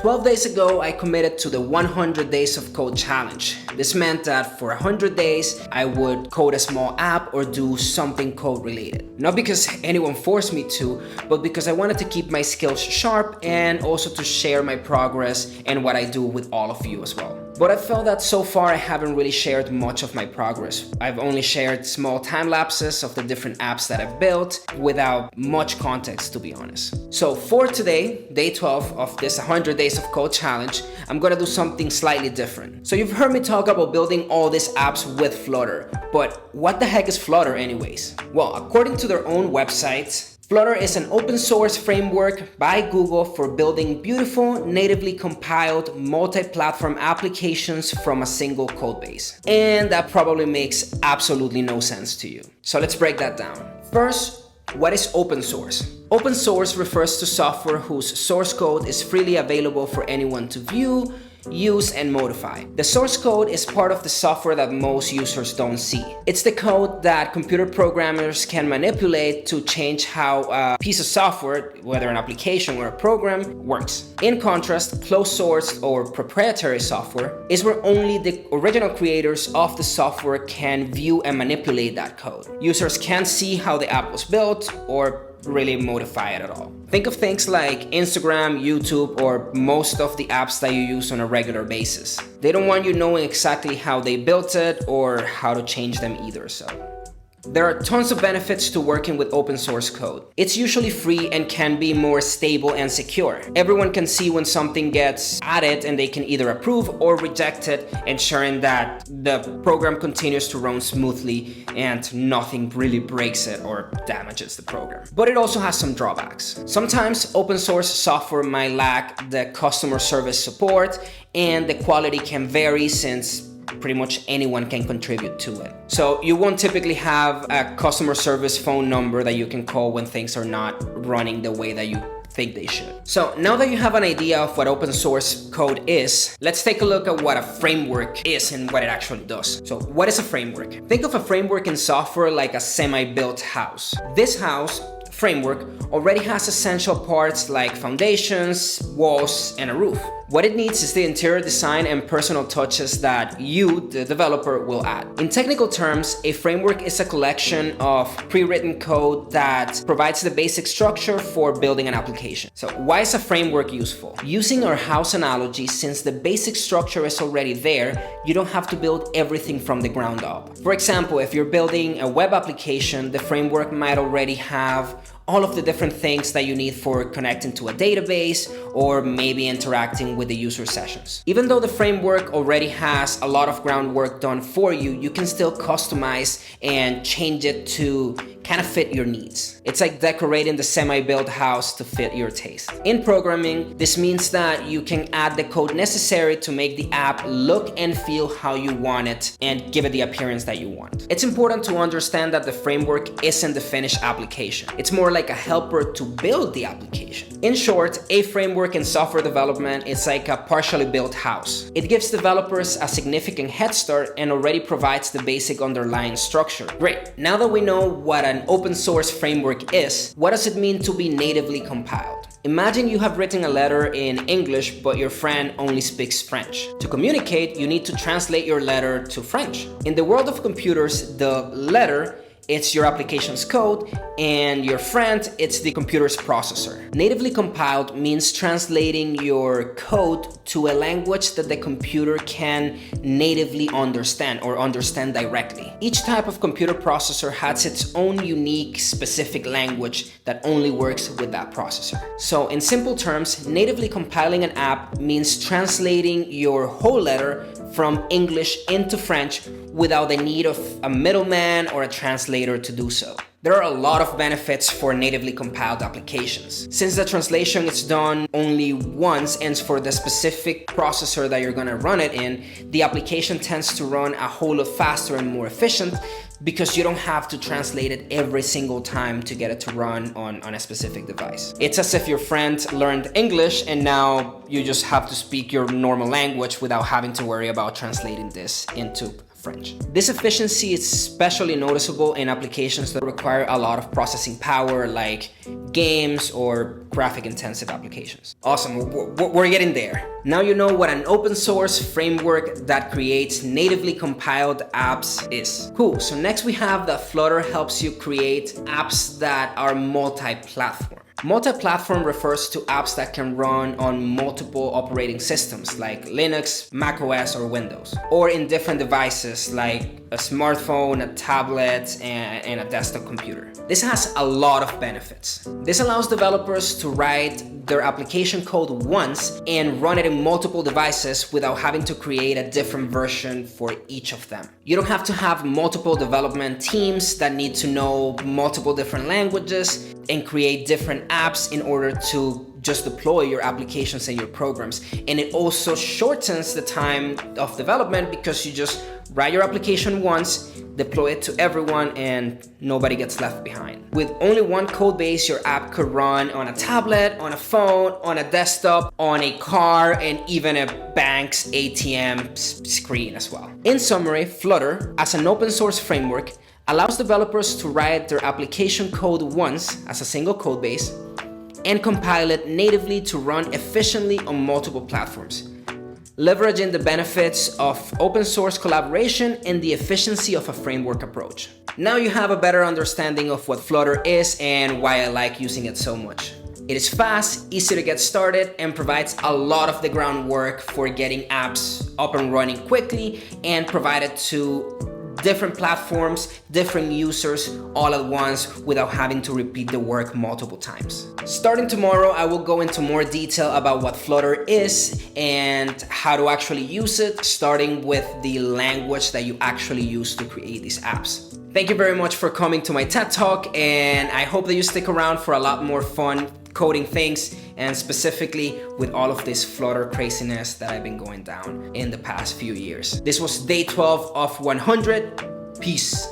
12 days ago, I committed to the 100 Days of Code Challenge. This meant that for 100 days, I would code a small app or do something code related. Not because anyone forced me to, but because I wanted to keep my skills sharp and also to share my progress and what I do with all of you as well. But I felt that so far I haven't really shared much of my progress. I've only shared small time lapses of the different apps that I've built without much context, to be honest. So for today, day 12 of this 100 Days of Code Challenge, I'm gonna do something slightly different. So you've heard me talk about building all these apps with Flutter, but what the heck is Flutter anyways? Well, according to their own website, Flutter is an open source framework by Google for building beautiful, natively compiled, multi-platform applications from a single code base. And that probably makes absolutely no sense to you. So let's break that down. First, what is open source? Open source refers to software whose source code is freely available for anyone to view, use, and modify. The source code is part of the software that most users don't see. It's the code that computer programmers can manipulate to change how a piece of software, whether an application or a program, works. In contrast, closed source or proprietary software is where only the original creators of the software can view and manipulate that code. Users can't see how the app was built or really modify it at all. Think of things like Instagram, YouTube, or most of the apps that you use on a regular basis. They don't want you knowing exactly how they built it or how to change them either, so. There are tons of benefits to working with open source code. It's usually free and can be more stable and secure. Everyone can see when something gets added and they can either approve or reject it, ensuring that the program continues to run smoothly and nothing really breaks it or damages the program. But it also has some drawbacks. Sometimes open source software might lack the customer service support and the quality can vary since pretty much anyone can contribute to it. So you won't typically have a customer service phone number that you can call when things are not running the way that you think they should. So now that you have an idea of what open source code is, let's take a look at what a framework is and what it actually does. So what is a framework? Think of a framework in software like a semi-built house. This house framework already has essential parts like foundations, walls, and a roof. What it needs is the interior design and personal touches that you, the developer, will add. In technical terms, a framework is a collection of pre-written code that provides the basic structure for building an application. So why is a framework useful? Using our house analogy, since the basic structure is already there, you don't have to build everything from the ground up. For example, if you're building a web application, the framework might already have all of the different things that you need for connecting to a database or maybe interacting with the user sessions. Even though the framework already has a lot of groundwork done for you, you can still customize and change it to kind of fit your needs. It's like decorating the semi-built house to fit your taste. In programming, this means that you can add the code necessary to make the app look and feel how you want it and give it the appearance that you want. It's important to understand that the framework isn't the finished application. It's more like a helper to build the application. In short, a framework in software development is like a partially built house. It gives developers a significant head start and already provides the basic underlying structure. Great, now that we know what an open source framework is, what does it mean to be natively compiled? Imagine you have written a letter in English, but your friend only speaks French. To communicate, you need to translate your letter to French. In the world of computers, the letter, it's your application's code, and your friend, it's the computer's processor. Natively compiled means translating your code to a language that the computer can natively understand or understand directly. Each type of computer processor has its own unique, specific language that only works with that processor. So in simple terms, natively compiling an app means translating your whole letter from English into French without the need of a middleman or a translator to do so. There are a lot of benefits for natively compiled applications. Since the translation is done only once and for the specific processor that you're gonna run it in, the application tends to run a whole lot faster and more efficient because you don't have to translate it every single time to get it to run on a specific device. It's as if your friend learned English and now you just have to speak your normal language without having to worry about translating this into French. This efficiency is especially noticeable in applications that require a lot of processing power, like games or graphic intensive applications. Awesome, we're getting there. Now you know what an open source framework that creates natively compiled apps is. Cool, so next we have that Flutter helps you create apps that are multi-platform. Multi-platform refers to apps that can run on multiple operating systems like Linux, macOS, or Windows, or in different devices like a smartphone, a tablet, and a desktop computer. This has a lot of benefits. This allows developers to write their application code once and run it in multiple devices without having to create a different version for each of them. You don't have to have multiple development teams that need to know multiple different languages and create different apps in order to just deploy your applications and your programs. And it also shortens the time of development because you just write your application once, deploy it to everyone, and nobody gets left behind. With only one code base, your app could run on a tablet, on a phone, on a desktop, on a car, and even a bank's ATM screen as well. In summary, Flutter, as an open source framework, allows developers to write their application code once as a single code base and compile it natively to run efficiently on multiple platforms, leveraging the benefits of open source collaboration and the efficiency of a framework approach. Now you have a better understanding of what Flutter is and why I like using it so much. It is fast, easy to get started, and provides a lot of the groundwork for getting apps up and running quickly and provided to different platforms, different users all at once without having to repeat the work multiple times. Starting tomorrow, I will go into more detail about what Flutter is and how to actually use it, starting with the language that you actually use to create these apps. Thank you very much for coming to my TED Talk, and I hope that you stick around for a lot more fun coding things, and specifically with all of this Flutter craziness that I've been going down in the past few years. This was day 12 of 100. Peace.